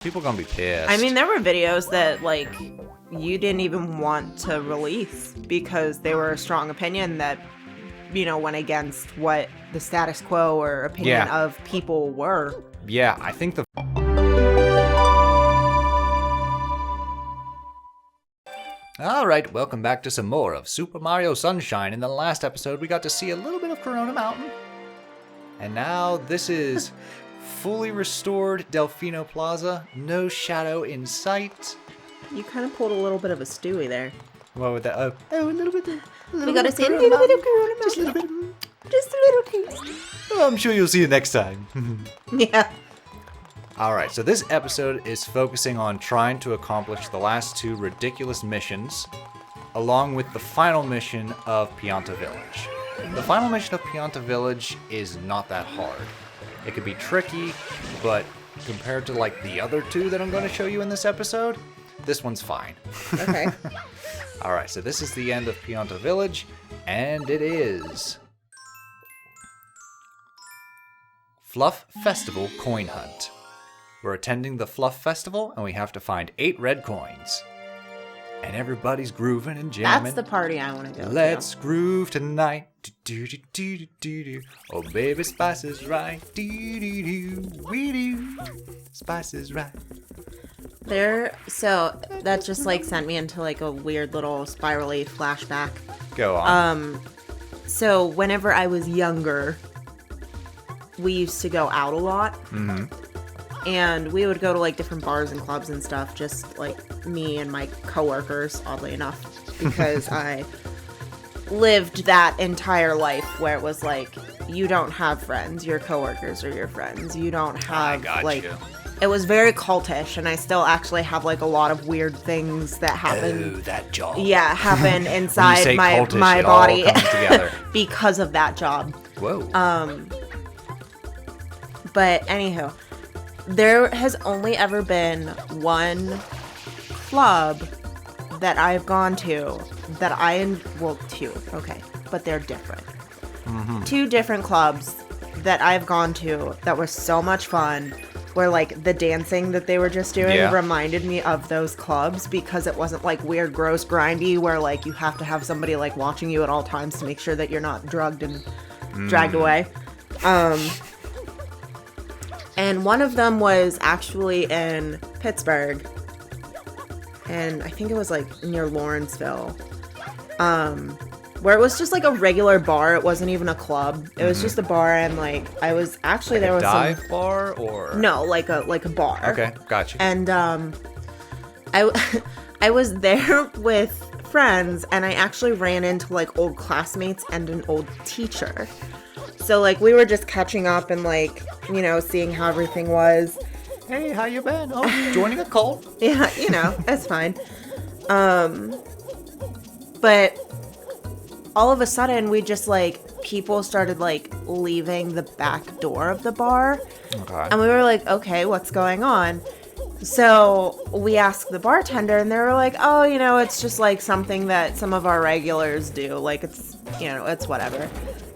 People gonna be pissed. I mean, there were videos that, like, you didn't even want to release because they were a strong opinion that, you know, went against what the status quo or opinion of people were. Yeah, I think the... Alright, welcome back to some more of Super Mario Sunshine. In the last episode, we got to see a little bit of Corona Mountain. And now this is fully restored Delfino Plaza. No shadow in sight. You kind of pulled a little bit of a Stewie there. What would that... a little bit... We gotta see a little bit of Corona Mountain. Just a little bit. Just a little taste. Oh, I'm sure you'll see it next time. Yeah. Alright, so this episode is focusing on trying to accomplish the last two ridiculous missions, along with the final mission of Pianta Village. The final mission of Pianta Village is not that hard. It could be tricky, but compared to like the other two that I'm going to show you in this episode, this one's fine. Okay. Alright, so this is the end of Pianta Village, and it is Fluff Festival Coin Hunt. We're attending the Fluff Festival, and we have to find 8 red coins. And everybody's grooving and jamming. That's the party I want to go Let's groove tonight. Do-do-do-do-do-do. Oh, baby, spice is right. Do-do-do. We do. Spice is right. So that just like sent me into like a weird little spirally flashback. Go on. So whenever I was younger, we used to go out a lot. Mm-hmm. And we would go to like different bars and clubs and stuff, just like me and my coworkers, oddly enough, because I lived that entire life where it was like, you don't have friends, your coworkers are your friends. You don't have, I got like, you. It was very cultish, and I still actually have like a lot of weird things that happen. Oh, that job. Yeah, happen inside my cultish, body all comes together. because of that job. Whoa. But anywho, there has only ever been one club that I've gone to that two, okay, but they're different. Mm-hmm. 2 different clubs that I've gone to that were so much fun, where like the dancing that they were just doing reminded me of those clubs because it wasn't like weird, gross, grindy where like you have to have somebody like watching you at all times to make sure that you're not drugged and dragged away. And one of them was actually in Pittsburgh. And I think it was like near Lawrenceville. Where it was just like a regular bar. It wasn't even a club. It was just a bar, and like I was actually like there was dive bar or no, like a bar. Okay, gotcha. And I was there with friends, and I actually ran into like old classmates and an old teacher. So like we were just catching up and like, you know, seeing how everything was. Hey, how you been? Oh, joining a cult? Yeah, you know, that's fine. But all of a sudden we just like, people started like leaving the back door of the bar. Okay. And we were like, okay, what's going on? So we asked the bartender, and they were like, oh, you know, it's just like something that some of our regulars do. Like it's, you know, it's whatever.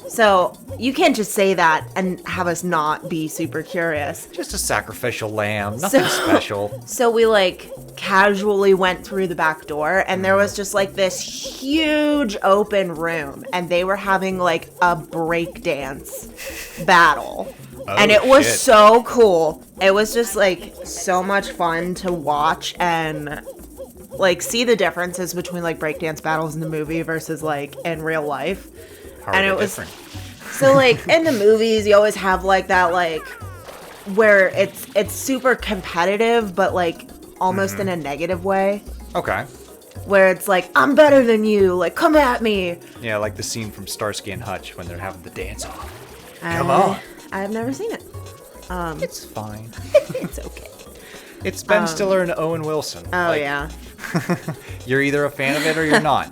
So you can't just say that and have us not be super curious. Just a sacrificial lamb, nothing special. So we like casually went through the back door, and there was just like this huge open room, and they were having like a breakdance battle. Oh, and it was shit. so cool. It was just like so much fun to watch and like see the differences between like breakdance battles in the movie versus like in real life. How and are it they was different? So like in the movies you always have like that like where it's super competitive but like almost in a negative way. Okay. Where it's like, I'm better than you, like come at me. Yeah, like the scene from Starsky and Hutch when they're having the dance off. Come on. I've never seen it. It's fine. It's okay. It's Ben Stiller and Owen Wilson. Oh yeah. You're either a fan of it or you're not.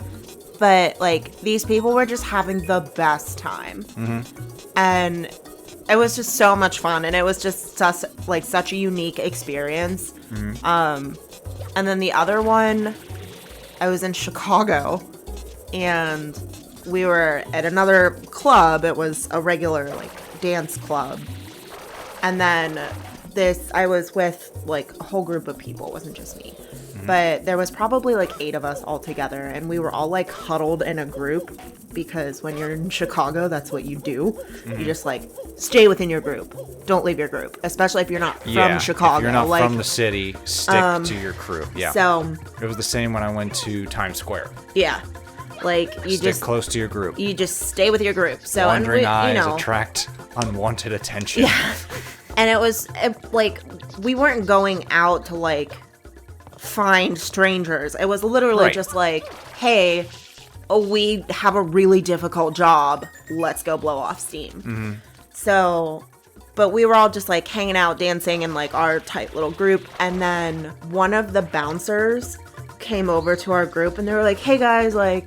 But like these people were just having the best time. Mm-hmm. And it was just so much fun, and it was just such a unique experience. Mm-hmm. And then the other one, I was in Chicago, and we were at another club. It was a regular like dance club, and then I was with like a whole group of people. It wasn't just me. But there was probably like 8 of us all together, and we were all like huddled in a group because when you're in Chicago, that's what you do. You just like stay within your group. Don't leave your group, especially if you're not from Chicago. If you're not like, from the city, stick to your crew. Yeah. So it was the same when I went to Times Square. yeah, like you Stick close to your group. You just stay with your group. So Wandering eyes attract unwanted attention. Yeah, and like we weren't going out to like find strangers. It was literally just like, hey, we have a really difficult job. Let's go blow off steam. So, but we were all just like hanging out, dancing in like our tight little group. And then one of the bouncers came over to our group and they were like, hey guys, like,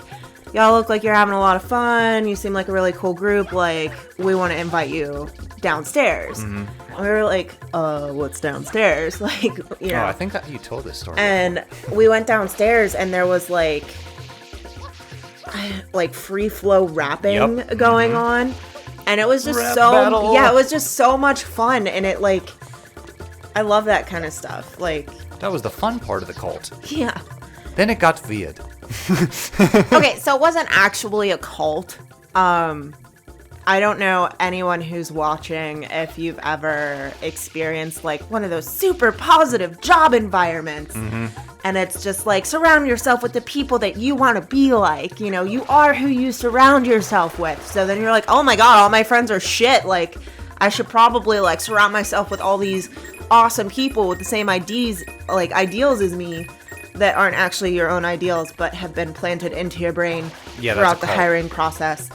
y'all look like you're having a lot of fun. You seem like a really cool group. Like, we want to invite you downstairs. And we were like, what's downstairs? Like, you know. Oh, I think that you told this story. And we went downstairs and there was like free flow rapping going on. And it was just Rap so, battle. yeah, it was just so much fun. And it like, I love that kind of stuff. Like, that was the fun part of the cult. yeah. Then it got weird. Okay, so it wasn't actually a cult. I don't know anyone who's watching if you've ever experienced like one of those super positive job environments. And it's just like surround yourself with the people that you want to be like. You know, you are who you surround yourself with. So then you're like, oh my God, all my friends are shit. Like, I should probably like surround myself with all these awesome people with the same ideals as me that aren't actually your own ideals but have been planted into your brain throughout the hiring process.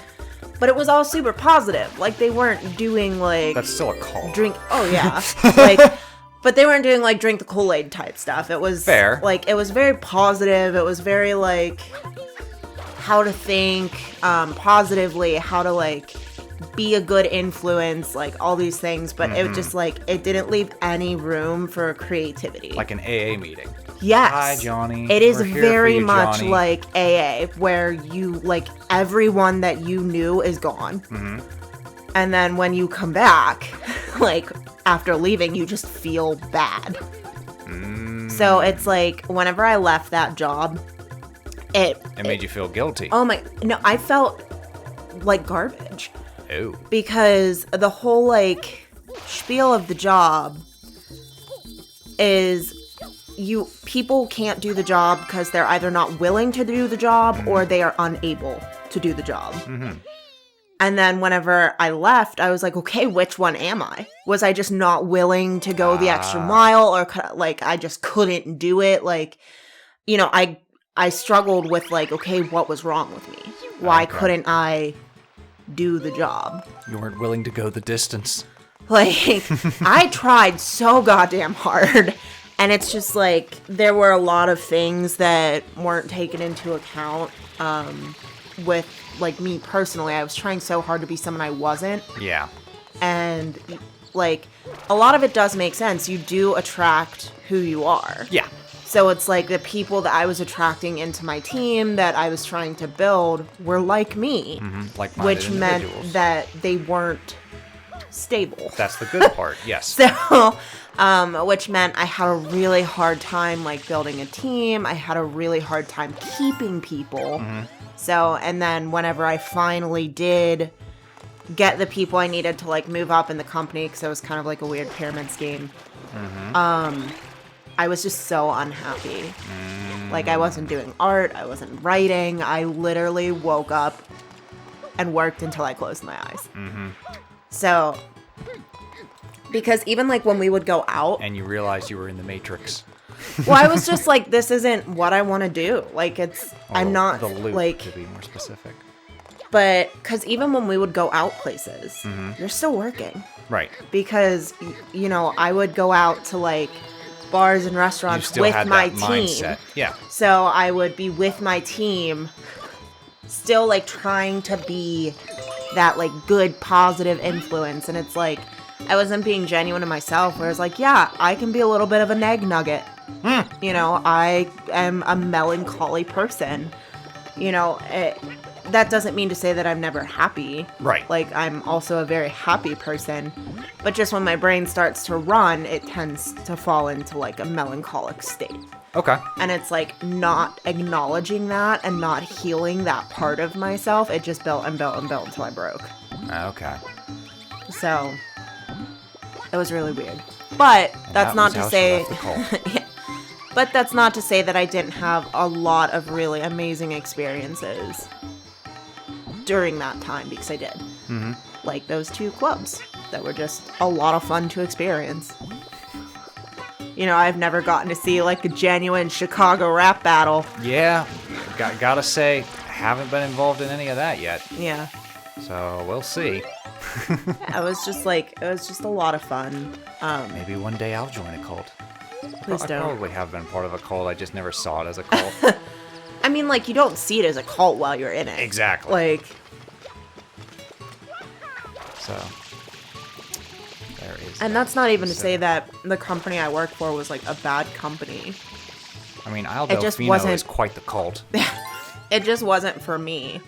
But it was all super positive. Like, they weren't doing like... That's still a cult. Oh, yeah. Like, but they weren't doing like drink the Kool-Aid type stuff. It was... Fair. Like, it was very positive. It was very like how to think positively, how to like be a good influence, like all these things. But it just like, it didn't leave any room for creativity. Like an AA meeting. Yes. Hi, Johnny. It is We're here very for you, much Johnny. like AA, where you, like, everyone that you knew is gone. And then when you come back, like, after leaving, you just feel bad. So it's like, whenever I left that job, it made you feel guilty. Oh my, no, I felt like garbage. Oh. Because the whole, like, spiel of the job is... people can't do the job because they're either not willing to do the job or they are unable to do the job. And then whenever I left, I was like, okay, which one am I? Was I just not willing to go the extra mile, or like I just couldn't do it? Like, you know, I struggled with like, okay, what was wrong with me? Why couldn't I do the job? You weren't willing to go the distance. Like, I tried so goddamn hard. And it's just like, there were a lot of things that weren't taken into account with, like, me personally. I was trying so hard to be someone I wasn't. Yeah. And, like, a lot of it does make sense. You do attract who you are. Yeah. So it's like the people that I was attracting into my team that I was trying to build were like me. Like-minded which meant individuals. that they weren't stable. That's the good part, yes. So... which meant I had a really hard time, like, building a team. I had a really hard time keeping people. So, and then whenever I finally did get the people I needed to, like, move up in the company, because it was kind of like a weird pyramid scheme, I was just so unhappy. Like, I wasn't doing art. I wasn't writing. I literally woke up and worked until I closed my eyes. So... Because even, like, when we would go out... And you realized you were in the Matrix. Well, I was just like, this isn't what I want to do. Like, it's... I'm not, the loop, like... to be more specific. But, because even when we would go out places, you're still working. Right. Because, you know, I would go out to, like, bars and restaurants with my team. Mindset. Yeah. So I would be with my team, still, like, trying to be that, like, good, positive influence. And it's like... I wasn't being genuine to myself, where I was like, yeah, I can be a little bit of a neg nugget. You know, I am a melancholy person. You know, that doesn't mean to say that I'm never happy. Right. Like, I'm also a very happy person. But just when my brain starts to run, it tends to fall into, like, a melancholic state. Okay. And it's, like, not acknowledging that and not healing that part of myself. It just built and built and built until I broke. Okay. So, it was really weird. But that's not to say... Yeah. But that's not to say that I didn't have a lot of really amazing experiences during that time, because I did. Mm-hmm. Like those 2 clubs that were just a lot of fun to experience. You know, I've never gotten to see like a genuine Chicago rap battle. Yeah, gotta say, haven't been involved in any of that yet. Yeah. So we'll see. Yeah, it was just a lot of fun. Maybe one day I'll join a cult. Please I don't. probably have been part of a cult. I just never saw it as a cult. I mean, like, you don't see it as a cult while you're in it. Exactly. Like, so there is. and that's not even to say that the company I worked for was like a bad company. I mean, Aldo just Fino wasn't- is quite the cult. It just wasn't for me.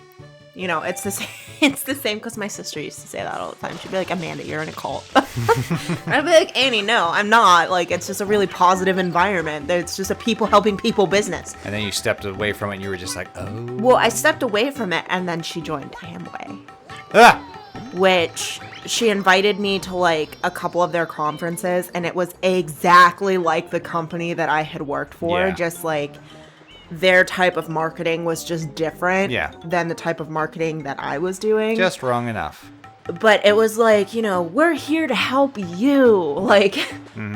You know, it's the same. It's the same because my sister used to say that all the time. She'd be like, "Amanda, you're in a cult." And I'd be like, "Annie, no, I'm not. Like, it's just a really positive environment. It's just a people helping people business." And then you stepped away from it, and you were just like, "Oh." Well, I stepped away from it, and then she joined Amway, Ah! which she invited me to like a couple of their conferences, and it was exactly like the company that I had worked for. Yeah. Just like their type of marketing was just different Yeah. than the type of marketing that I was doing. Just wrong enough. But it was like, you know, we're here to help you. Like,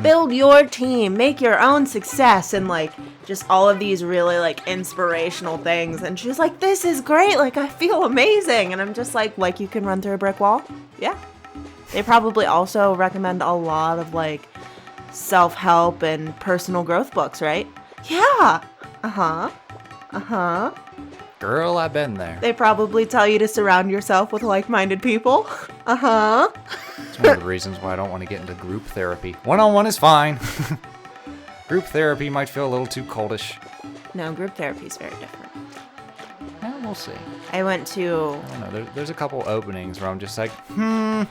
build your team, make your own success, and like just all of these really like inspirational things. And she's like, this is great. Like, I feel amazing. And I'm just like you can run through a brick wall? Yeah. They probably also recommend a lot of like self-help and personal growth books, right? Yeah. Girl, I've been there. They probably tell you to surround yourself with like-minded people. It's one of the reasons why I don't want to get into group therapy. One-on-one is fine. Group therapy might feel a little too coldish. No, group therapy is very different. Yeah, we'll see. I went to... I don't know. There's a couple openings where I'm just like, I...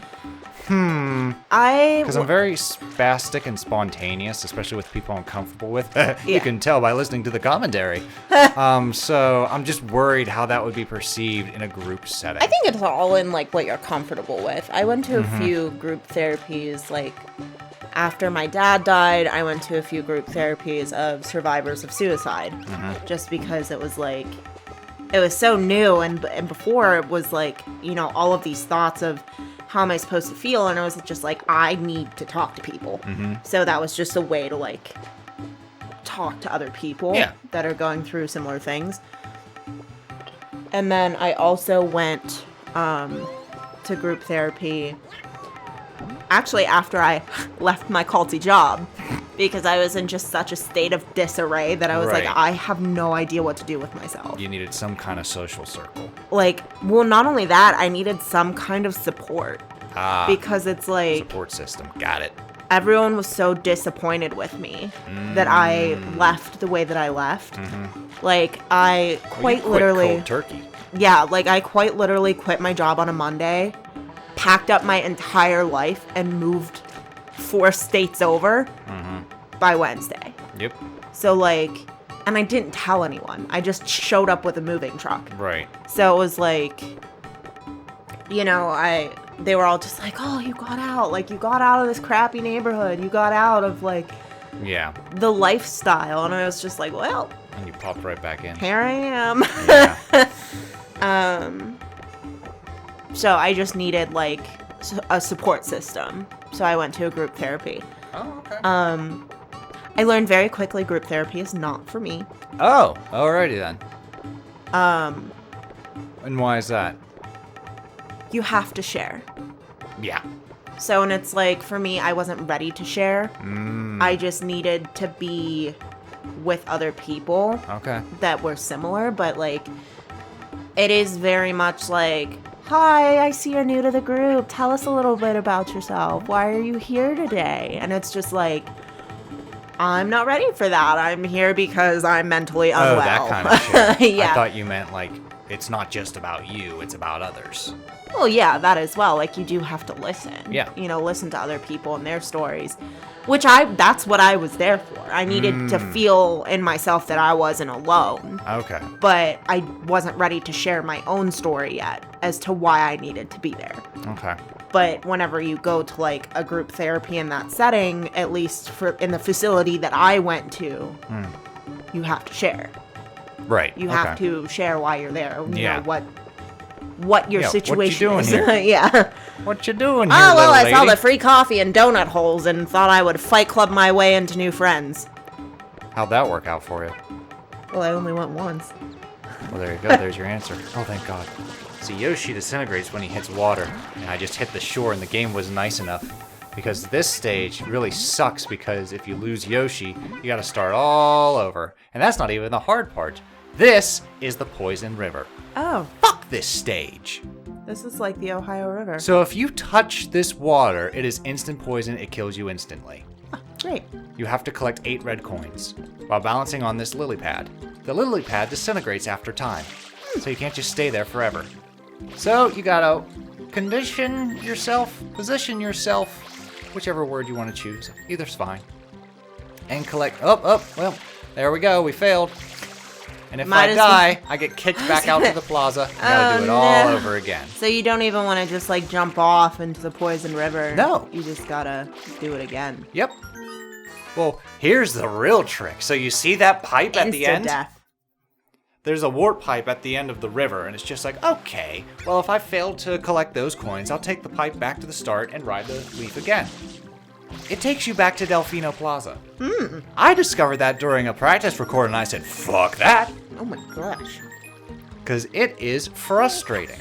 Because I'm very spastic and spontaneous, especially with people I'm comfortable with. Yeah. You can tell by listening to the commentary. So I'm just worried how that would be perceived in a group setting. I think it's all in, like, what you're comfortable with. I went to a few group therapies, like, after my dad died, I went to a few group therapies of survivors of suicide. Just because it was, like... It was so new, and before it was, like, you know, all of these thoughts of... how am I supposed to feel? And I was just like, I need to talk to people. So that was just a way to like talk to other people that are going through similar things. And then I also went to group therapy actually after I left my culty job, because I was in just such a state of disarray that I was like, I have no idea what to do with myself. You needed some kind of social circle. Like, well, not only that, I needed some kind of support. Because it's like... Support system. Got it. Everyone was so disappointed with me that I left the way that I left. Like, I quite literally... cold turkey. Yeah, like, I quite literally quit my job on a Monday, packed up my entire life, and moved 4 states over by Wednesday. Yep. So, like... And I didn't tell anyone. I just showed up with a moving truck. Right. So it was like... You know, they were all just like, oh, you got out. Like, you got out of this crappy neighborhood. You got out of, like, yeah, the lifestyle. And I was just like, well, and you popped right back in. Here I am. Yeah. So I just needed, like, a support system. So I went to a group therapy. Oh, okay. I learned very quickly group therapy is not for me. Oh, alrighty then. And why is that? You have to share. Yeah. So, and it's like, for me, I wasn't ready to share. I just needed to be with other people that were similar, but, like, it is very much like, hi, I see you're new to the group. Tell us a little bit about yourself. Why are you here today? And it's just like, I'm not ready for that. I'm here because I'm mentally unwell. Oh, that kind of shit. Yeah. I thought you meant, like, it's not just about you, it's about others. Well, yeah, that as well. Like, you do have to listen. Yeah. You know, listen to other people and their stories. That's what I was there for. I needed to feel in myself that I wasn't alone. Okay. But I wasn't ready to share my own story yet as to why I needed to be there. Okay. But whenever you go to, like, a group therapy in that setting, at least in the facility that I went to, you have to share. Right. You have to share why you're there. You Yeah. know, what your situation what you doing is. here? Yeah. What you doing here, Oh, well, little I saw lady? the free coffee and donut holes and thought I would Fight Club my way into new friends. How'd that work out for you? Well, I only went once. Well, there you go. There's your answer. Oh, thank God. See, Yoshi disintegrates when he hits water, and I just hit the shore, and the game was nice enough. Because this stage really sucks, because if you lose Yoshi, you gotta start all over. And that's not even the hard part. This is the Poison River. Oh, Fuck this stage. this is like the Ohio River. So if you touch this water, it is instant poison. It kills you instantly. Great. You have to collect 8 red coins while balancing on this lily pad. The lily pad disintegrates after time, so you can't just stay there forever. So you gotta position yourself, whichever word you want to choose. Either's fine. And collect, well, there we go, we failed. And if I die, I get kicked back out to the plaza. I gotta do it all over again. So you don't even want to just, like, jump off into the Poison River. No. You just gotta do it again. Yep. Well, here's the real trick. So you see that pipe at the end? Death. There's a warp pipe at the end of the river, and it's just like, okay, well, if I failed to collect those coins, I'll take the pipe back to the start and ride the leaf again. It takes you back to Delfino Plaza. I discovered that during a practice record, and I said, fuck that, Oh my gosh. because it is frustrating.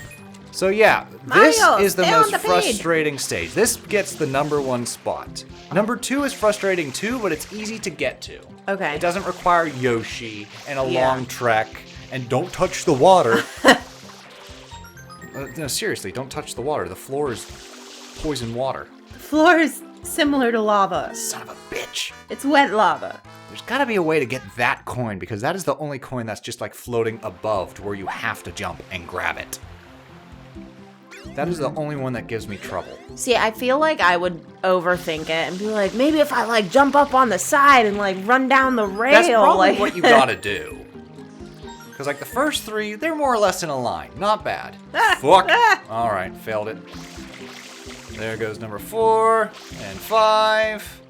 So yeah, this Mario, is the stay on most the feed. frustrating stage. This gets the #1 spot. Number 2 is frustrating too, but it's easy to get to. Okay. It doesn't require Yoshi and a Yeah. long trek, and don't touch the water. No, seriously, don't touch the water. The floor is poison water. The floor is similar to lava. Son of a bitch. It's wet lava. There's gotta be a way to get that coin, because that is the only coin that's just like floating above to where you have to jump and grab it. That is the only one that gives me trouble. See, I feel like I would overthink it and be like, maybe if I, like, jump up on the side and, like, run down the rail. That's probably like... what you gotta do. Because, like, the first 3, they're more or less in a line. Not bad. Fuck. Alright, failed it. There goes number 4 and 5.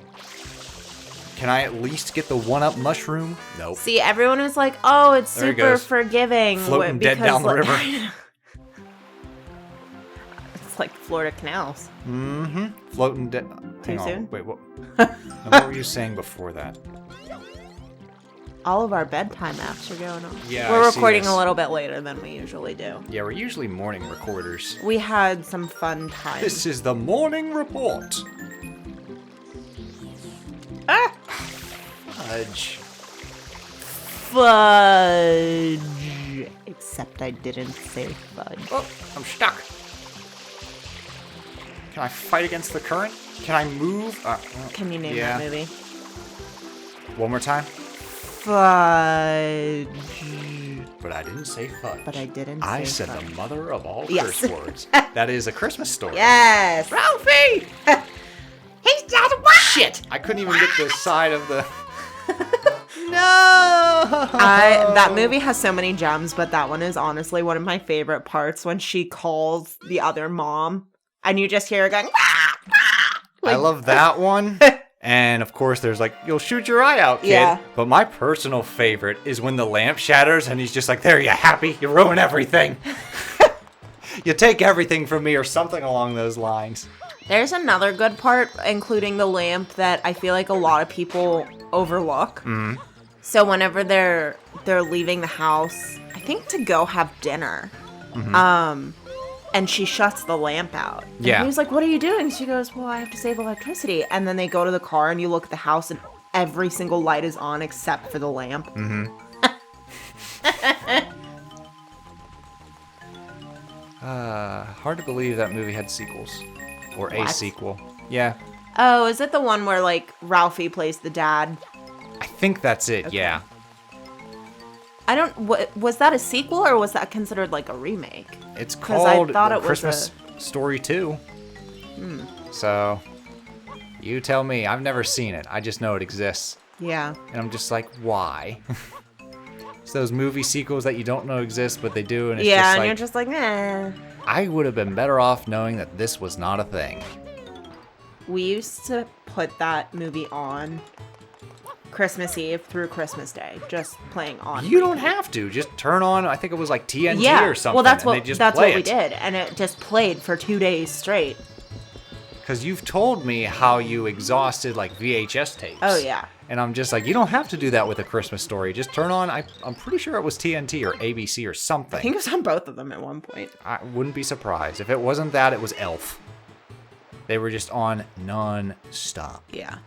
Can I at least get the 1-up mushroom? Nope. See, everyone was like, oh, it's There he super goes. forgiving. Floating dead down the river. It's like Florida canals. Mm-hmm. Floating dead. Too soon? Wait, what? Now, what were you saying before that? All of our bedtime apps are going on. Yeah, We're I see recording this. a little bit later than we usually do. Yeah, we're usually morning recorders. We had some fun times. This is the morning report. Ah! Fudge. Fudge. Except I didn't say fudge. Oh, I'm stuck. Can I fight against the current? Can I move? Can you name yeah. that movie? One more time. Fudge. But I didn't say fudge. But I didn't I say said fudge. the mother of all Yes. curse words. That is A Christmas Story. Yes. Ralphie! He's just what? Shit! I couldn't even get the side of the... No! That movie has so many gems, but that one is honestly one of my favorite parts when she calls the other mom and you just hear her going, "Wah, wah." I love that one. And of course, there's like, you'll shoot your eye out, kid. Yeah. But my personal favorite is when the lamp shatters and he's just like, there, you happy? You ruin everything. You take everything from me, or something along those lines. There's another good part, including the lamp, that I feel like a lot of people overlook. Mm-hmm. So whenever they're leaving the house, I think to go have dinner, and she shuts the lamp out. And Yeah. he's like, what are you doing? She goes, well, I have to save electricity. And then they go to the car and you look at the house and every single light is on except for the lamp. Mm-hmm. Hard to believe that movie had sequels. Or a What? sequel. Yeah. Oh, is it the one where, like, Ralphie plays the dad? I think that's it, Okay. yeah. Was that a sequel or was that considered like a remake? It's 'Cause I called thought The it was Christmas Story 2. So, you tell me. I've never seen it. I just know it exists. Yeah. And I'm just like, why? It's those movie sequels that you don't know exist, but they do, and it's Yeah, just and like, you're just like, eh. I would have been better off knowing that this was not a thing. We used to put that movie on Christmas Eve through Christmas Day, just playing on. You don't have to. Just turn on, I think it was like TNT Yeah. or something. Well, that's and they what just that's play what we it. did, and it just played for 2 days straight. Because you've told me how you exhausted like VHS tapes. Oh yeah. And I'm just like, you don't have to do that with A Christmas Story. Just turn on, I'm pretty sure it was TNT or ABC or something. I think it was on both of them at one point. I wouldn't be surprised. If it wasn't that, it was Elf. They were just on non-stop. Yeah.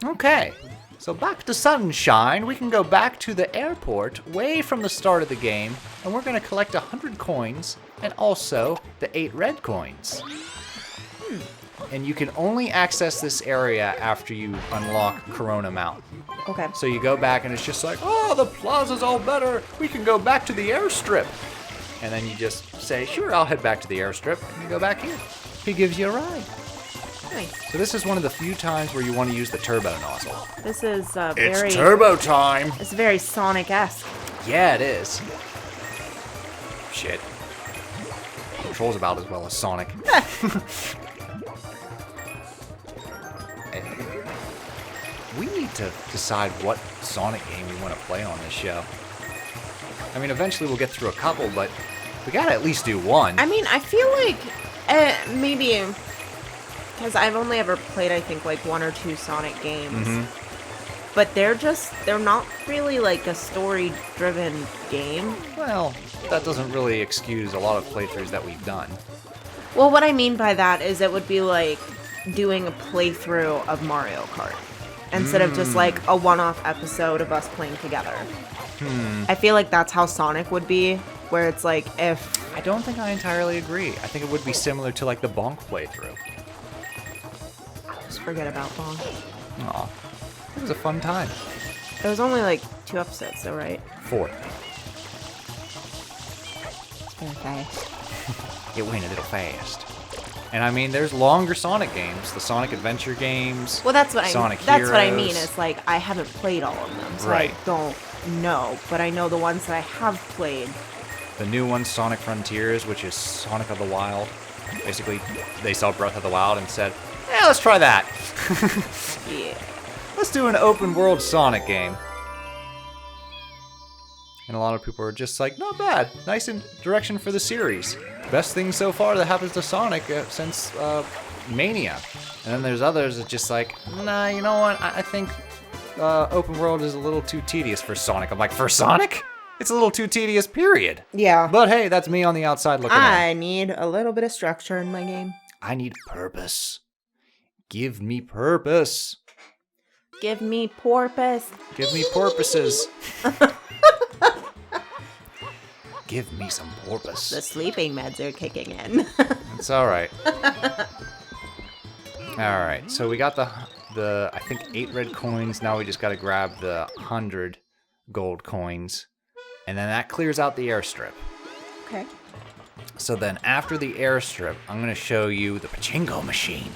Okay, so back to Sunshine. We can go back to the airport way from the start of the game, and we're going to collect 100 coins and also the 8 red coins. And you can only access this area after you unlock Corona Mountain. Okay. So you go back and it's just like, oh, the plaza's all better. We can go back to the airstrip. And then you just say, sure, I'll head back to the airstrip. And you go back here. He gives you a ride. Nice. So this is one of the few times where you want to use the turbo nozzle. This is very. It's turbo time. It's very Sonic-esque. Yeah, it is. Shit. Controls about as well as Sonic. We need to decide what Sonic game we want to play on this show. I mean, eventually we'll get through a couple, but we gotta at least do one. I mean, I feel like maybe because I've only ever played, I think, like 1 or 2 Sonic games. But they're not really like a story-driven game. Well, that doesn't really excuse a lot of playthroughs that we've done. Well, what I mean by that is it would be like doing a playthrough of Mario Kart instead of just like a one-off episode of us playing together. I feel like that's how Sonic would be, where it's like if... I don't think I entirely agree. I think it would be similar to like the Bonk playthrough. Just forget about Bonk. Aw, it was a fun time. It was only like 2 episodes though, right? 4. It's very fast. It went a little fast. And I mean, there's longer Sonic games. The Sonic Adventure games. Well, that's what Sonic that's what I Heroes. mean. It's like I haven't played all of them, so Right. I don't know. But I know the ones that I have played. The new one, Sonic Frontiers, which is Sonic of the Wild. Basically, they saw Breath of the Wild and said, yeah, let's try that. Yeah. Let's do an open world Sonic game. And a lot of people are just like, not bad. Nice direction for the series. Best thing so far that happens to Sonic since Mania. And then there's others that just like, nah, you know what? I think open world is a little too tedious for Sonic. I'm like, for Sonic? It's a little too tedious, period. Yeah. But hey, that's me on the outside looking in. I need a little bit of structure in my game. I need purpose. Give me purpose. Give me porpoise. Give me porpoises. Give me some porpoise. The sleeping meds are kicking in. It's all right. All right. So we got the I think 8 red coins. Now we just got to grab the 100 gold coins, and then that clears out the airstrip. Okay. So then after the airstrip, I'm gonna show you the pachinko machine.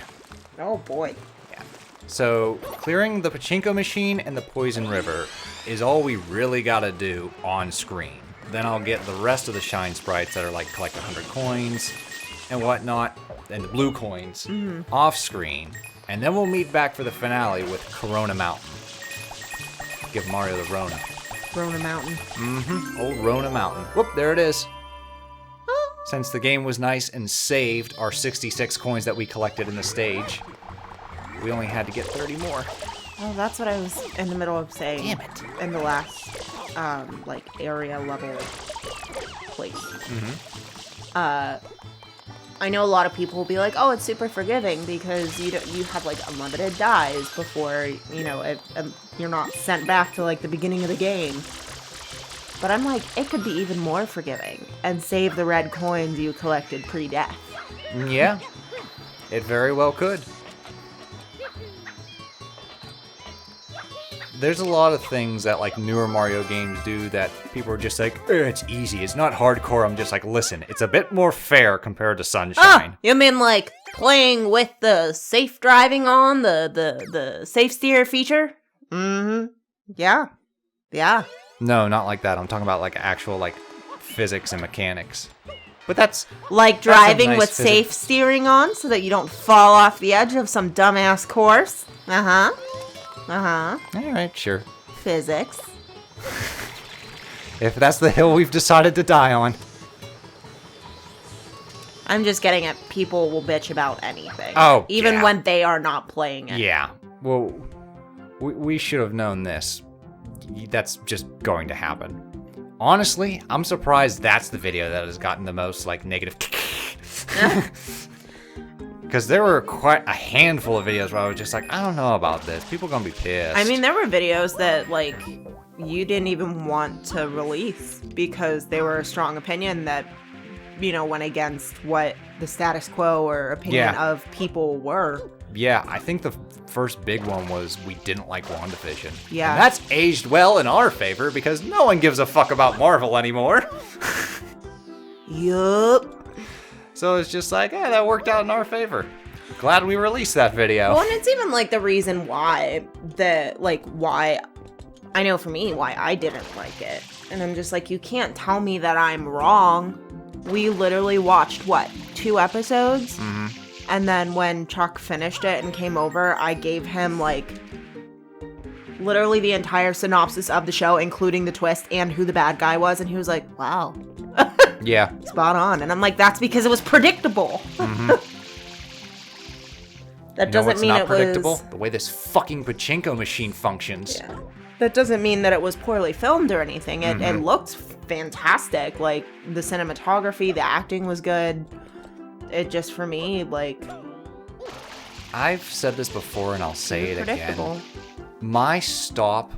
Oh boy. Yeah. So clearing the pachinko machine and the poison river is all we really gotta do on screen. Then I'll get the rest of the Shine Sprites that are like collect 100 coins and whatnot, and the blue coins off screen. And then we'll meet back for the finale with Corona Mountain. Give Mario the Rona. Rona Mountain. Old Rona Mountain. Whoop, there it is. Since the game was nice and saved our 66 coins that we collected in the stage, we only had to get 30 more. Oh, that's what I was in the middle of saying. Damn it. In the last, like, area level place. I know a lot of people will be like, oh, it's super forgiving because you have, like, unlimited dies before, you know, you're not sent back to, like, the beginning of the game. But I'm like, it could be even more forgiving and save the red coins you collected pre-death. Yeah, it very well could. there's a lot of things that like newer Mario games do that people are just like, it's easy, it's not hardcore. I'm just like, listen, it's a bit more fair compared to Sunshine. You mean like playing with the safe driving on, the safe steer feature? Mm-hmm. Yeah. Yeah. No, not like that. I'm talking about like actual like physics and mechanics. But that's like driving nice with safe steering on so that you don't fall off the edge of some dumbass course. Uh-huh. Uh-huh. All right, sure. Physics. If that's the hill we've decided to die on. I'm just getting at people will bitch about anything. Oh, even yeah. when they are not playing it. Yeah. Well, we should have known this. That's just going to happen. Honestly, I'm surprised that's the video that has gotten the most, like, negative. Because there were quite a handful of videos where I was just like, I don't know about this. People are going to be pissed. I mean, there were videos that, like, you didn't even want to release because they were a strong opinion that, you know, went against what the status quo or opinion of people were. Yeah, I think the first big one was we didn't like WandaVision. Yeah. And that's aged well in our favor because no one gives a fuck about Marvel anymore. Yup. So it's just like, that worked out in our favor. Glad we released that video. Well, and it's even like the reason why I know for me why I didn't like it. And I'm just like, you can't tell me that I'm wrong. We literally watched, 2 episodes? Mm-hmm. And then when Chuck finished it and came over, I gave him, like, literally the entire synopsis of the show, including the twist and who the bad guy was. And he was like, wow. Yeah. Spot on. And I'm like, that's because it was predictable. Mm-hmm. That doesn't mean it predictable? was... The way this fucking pachinko machine functions. Yeah. That doesn't mean that it was poorly filmed or anything. It looked fantastic. Like, the cinematography, the acting was good. It just, for me, like... I've said this before and I'll say it predictable. again. My stop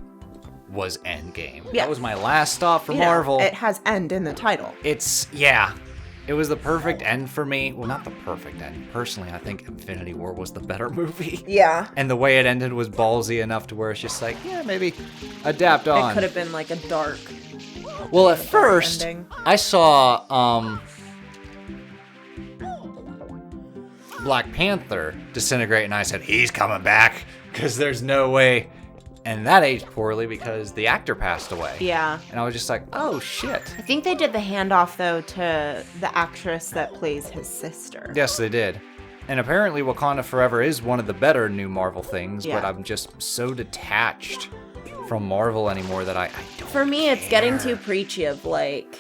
was Endgame. Yeah. That was my last stop for You know, Marvel. it has end in the title. It was the perfect end for me. Well, not the perfect end. Personally, I think Infinity War was the better movie. Yeah. And the way it ended was ballsy enough to where it's just like, maybe adapt on. It could have been like a dark... Well, at first, ending. I saw Black Panther disintegrate, and I said, he's coming back, because there's no way. And that aged poorly because the actor passed away. Yeah. And I was just like, oh, shit. I think they did the handoff, though, to the actress that plays his sister. Yes, they did. And apparently Wakanda Forever is one of the better new Marvel things, but I'm just so detached from Marvel anymore that I don't For me, it's getting too preachy of, like,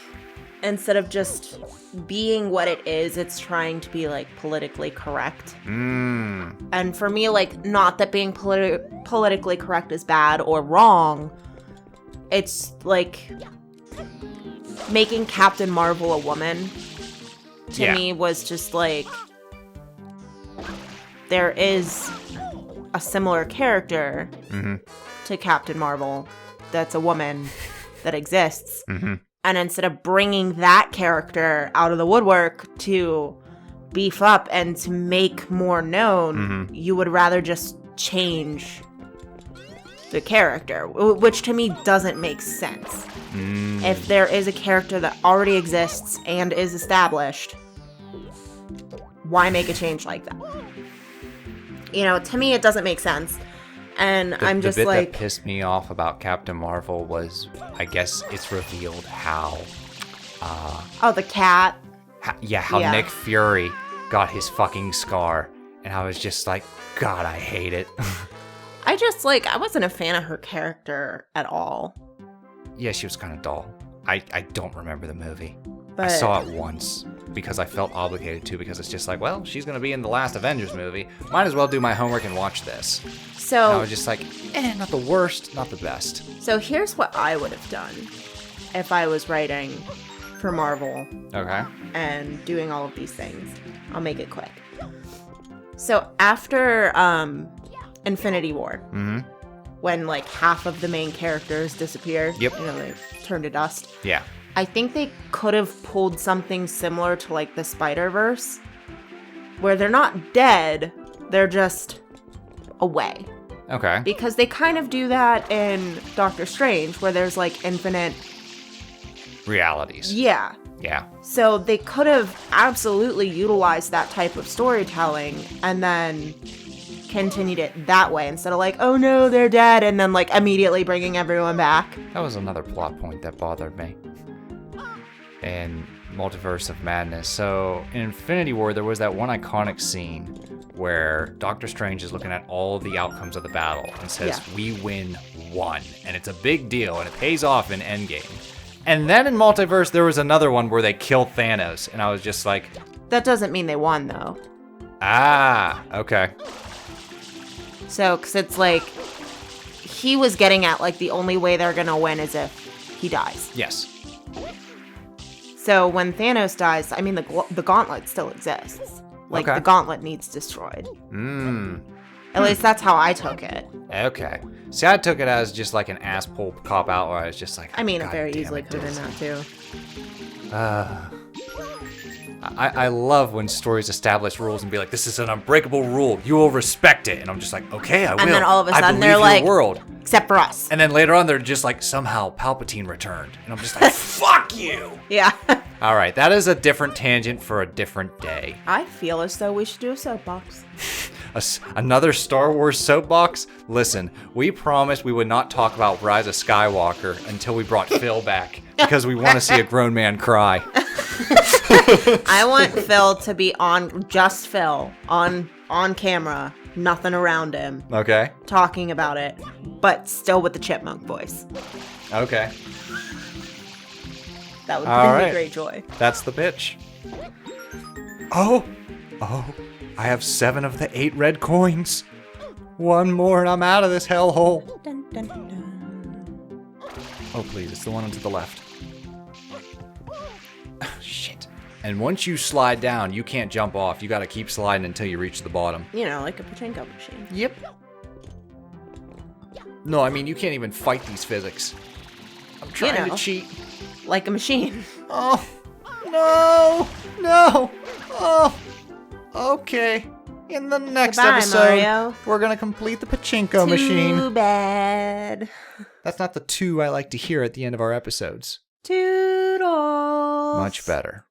instead of just being what it is, it's trying to be, like, politically correct. And for me, like, not that being politically correct is bad or wrong. It's, like, making Captain Marvel a woman, to me, was just, like, there is a similar character to Captain Marvel that's a woman that exists. And instead of bringing that character out of the woodwork to beef up and to make more known, you would rather just change the character, which to me doesn't make sense. If there is a character that already exists and is established, why make a change like that? You know, to me, it doesn't make sense. And I'm just the bit like... that pissed me off about Captain Marvel was, I guess it's revealed how... the cat. How Nick Fury got his fucking scar. And I was just like, God, I hate it. I wasn't a fan of her character at all. Yeah, she was kind of dull. I don't remember the movie. But... I saw it once because I felt obligated to, because it's just like, well, she's going to be in the last Avengers movie. Might as well do my homework and watch this. So... And I was just like, not the worst, not the best. So here's what I would have done if I was writing for Marvel. Okay. And doing all of these things. I'll make it quick. So after Infinity War, when like half of the main characters disappeared, Yep. you know, they turned to dust. Yeah. I think they could have pulled something similar to like the Spider-Verse, where they're not dead, they're just away. Okay. Because they kind of do that in Doctor Strange, where there's like infinite realities. Yeah. Yeah. So they could have absolutely utilized that type of storytelling and then continued it that way instead of like, oh no, they're dead, and then like immediately bringing everyone back. That was another plot point that bothered me. In Multiverse of Madness. So in Infinity War, there was that one iconic scene where Doctor Strange is looking at all the outcomes of the battle and says, we win one. And it's a big deal, and it pays off in Endgame. And then in Multiverse, there was another one where they kill Thanos, and I was just like... That doesn't mean they won, though. Ah, okay. So, because it's like, he was getting at, like, the only way they're gonna win is if he dies. Yes. So when Thanos dies, I mean, the gauntlet still exists. Like, the gauntlet needs destroyed. At least that's how I took it. Okay. See, I took it as just like an ass pull cop out where I was just like, I mean, it very easily could have been that too. I love when stories establish rules and be like, this is an unbreakable rule. You will respect it. And I'm just like, okay, I will. And then all of a I sudden believe they're your like, world. Except for us. And then later on, they're just like, somehow Palpatine returned. And I'm just like, fuck you. Yeah. All right, that is a different tangent for a different day. I feel as though we should do a soapbox. Another Star Wars soapbox? Listen, we promised we would not talk about Rise of Skywalker until we brought Phil back, because we want to see a grown man cry. I want Phil to be just Phil, on camera, nothing around him. Okay. Talking about it, but still with the chipmunk voice. Okay. That would bring me great joy. That's the pitch. Oh, I have 7 of the 8 red coins. One more and I'm out of this hellhole. Dun, dun, dun. Oh, please, it's the one to the left. Shit. And once you slide down, you can't jump off. You gotta keep sliding until you reach the bottom. You know, like a pachinko machine. Yep. No, I mean, you can't even fight these physics. I'm trying to cheat. Like a machine. Oh, no. Oh, okay. In the next Goodbye, episode, Mario. we're going to complete the pachinko machine. Too bad. That's not the 2 I like to hear at the end of our episodes. Toodles. Much better.